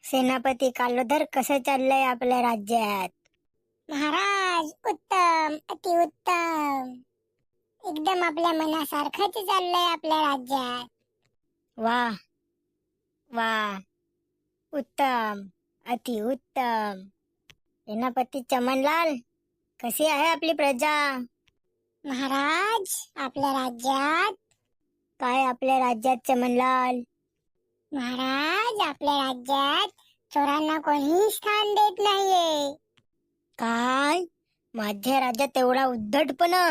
सेनापती कालोदर कसं चाललंय आपल्या राज्यात? महाराज उत्तम, अतिउत्तम. एकदम आपल्या मनासारखंच चाललंय आपल्या राज्यात. वाह वाह, उत्तम, अतिउत्तम. सेनापती चमनलाल, कशी आहे आपली प्रजा? महाराज आपल्या राज्यात काय आपल्या राज्यात चमनलाल? महाराज आपल्या राज्यात चोरांना कोणीही स्थान देत नाहीये. काय माझ्या राज्यात एवढा उद्धटपणा?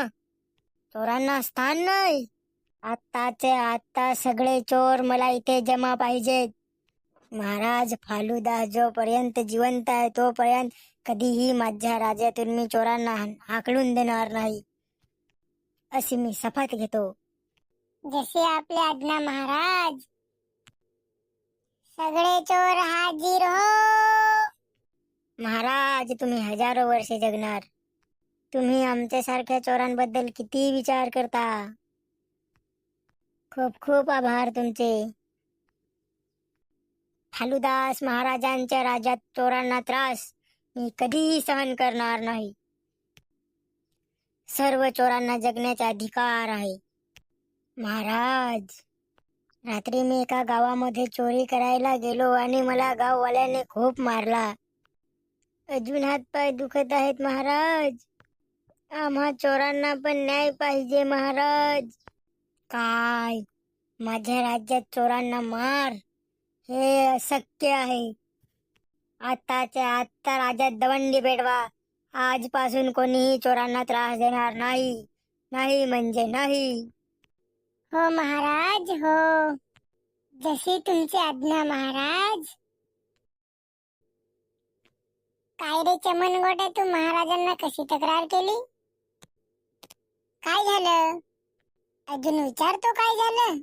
चोरांना स्थान नाही? आत्ताचे आत्ता सगळे चोर मला इथे जमा पाहिजेत. महाराज फालुदा जोपर्यंत जिवंत आहे तोपर्यंत कधीही माझ्या राज्यातून मी चोरांना हाकलून देणार नाही, अशी मी शपथ घेतो. जसे आपले आज्ञा महाराज. सगळे चोर हाजीर हो. महाराज तुम्ही हजारो वर्षे जगणार. तुम्ही आमच्यासारख्या चोरांबद्दल किती विचार करता. खूप खूप आभार तुमचे. फालुदास महाराजांच्या राज्यात चोरांना त्रास मी कधीही सहन करणार नाही. सर्व चोरांना जगण्याचा अधिकार आहे. महाराज, रात्री मी एका गावामध्ये चोरी करायला गेलो आणि मला गाववाल्याने खूप मारला. अजून हातपाय दुखत आहेत महाराज. आम्हा चोरांना पण न्याय पाहिजे महाराज. काय माझ्या राज्यात चोरांना मार? हे अशक्य आहे. आताच्या आत्ता राज्यात दवंडी पेटवा. आजपासून कोणीही चोरांना त्रास देणार नाही. नाही म्हणजे नाही. हो महाराज हो. जशी तुमची आज्ञा महाराज. काय रे चमनगोटे, तू महाराजांना कशी तक्रार केली? काय झालं? अजून विचारतो काय झालं?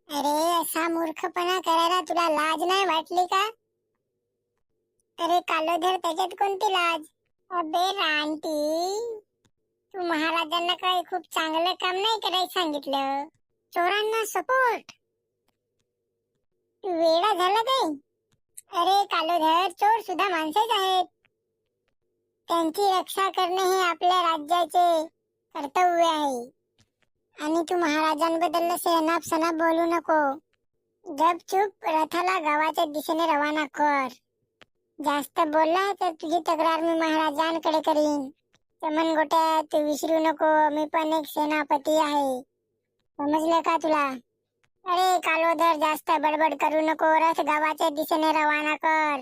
अरे असा मूर्खपणा करायला तुला लाज नाही वाटली का? अरे कालोधर, त्याच्यात कोणती लाज? अबे रानटी, तू महाराजांना काय खूप चांगलं काम नाही करायला सांगितलं? चोरांना सपोर्ट? तू वेडा झाला काय? अरे कालोधर, चोर सुद्धा माणसेच आहेत. त्यांची रक्षा करणे हे आपल्या राज्याचे कर्तव्य आहे. आणि तू महाराजांबद्दल सेनाप सनाप बोलू नको. गपचूप रथाला गावाच्या दिशेने रवाना कर. जास्त बोलला तर तुझी तक्रार मी महाराजांकडे करीन. चमनगोट्या, तू विसरू नको, मी पण एक सेनापती आहे. समजलं का तुला? अरे कालोधर, जास्त बडबड करू नको. रथ गावाच्या दिशेने रवाना कर.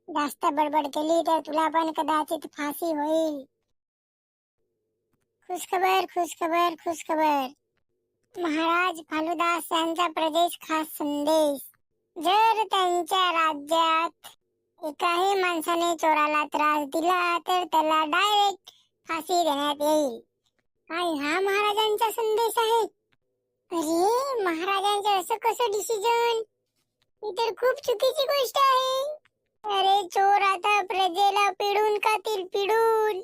जास्त बडबड केली तर तुला पण कदाचित फाशी होईल. खुशखबर खुशखबर खुशखबर. महाराज फालुदास यांचा प्रदेश खास संदेश. जर त्यांच्या राज्यात एकाही माणसाने चोराला त्रास दिला तर त्याला डायरेक्ट फाशी देण्यात येईल. काय हा महाराजांचा संदेश आहे? अरे महाराजांचं असं कसं डिसिजन? ही तर खूप चुकीची गोष्ट आहे. अरे चोर आता प्रजेला पिडून खातील, पिडून.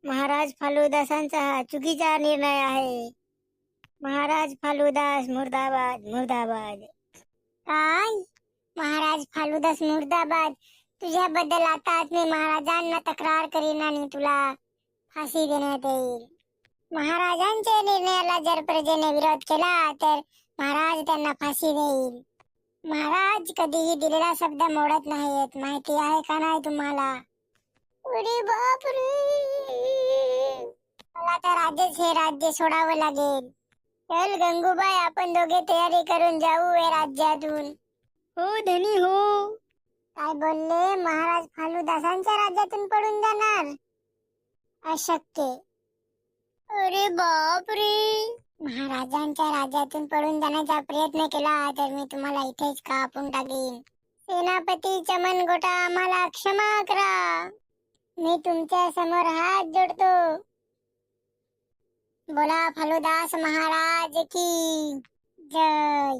महाराज फालुदासांचा हा चुकीचा निर्णय आहे. महाराज फालुदास मुर्दाबाद मुर्दाबाद. काय? महाराज फालुदास मुर्दाबाद? तुझ्याबद्दल आता मी महाराजांना तक्रार करीन आणि तुला फाशी देण्यात येईल. महाराजांच्या निर्णयाला जर प्रजेने विरोध केला तर महाराज त्यांना फाशी देईल. महाराज कधीही दिलेला शब्द मोडत नाहीत, माहिती आहे का नाही तुम्हाला? अरे बापरे, मला तर आजच हे राज्य सोडावं लागेल. चल गंगूबाई, आपण दोघे तयारी करून जाऊ या राज्यातून. हो धनी हो. काय बोलले? महाराज फालुदासांच्या राज्यातून पडून जाणार? अशक्य. अरे बापरे, महाराजांच्या राज्यातून पडून जाण्याचा प्रयत्न केला तर मी तुम्हाला इथेच कापून टाकीन. सेनापती चमनगोटा, आम्हाला क्षमा करा. मी तुमच्या समोर हात जोडतो. बोला फालुदास महाराज की जय.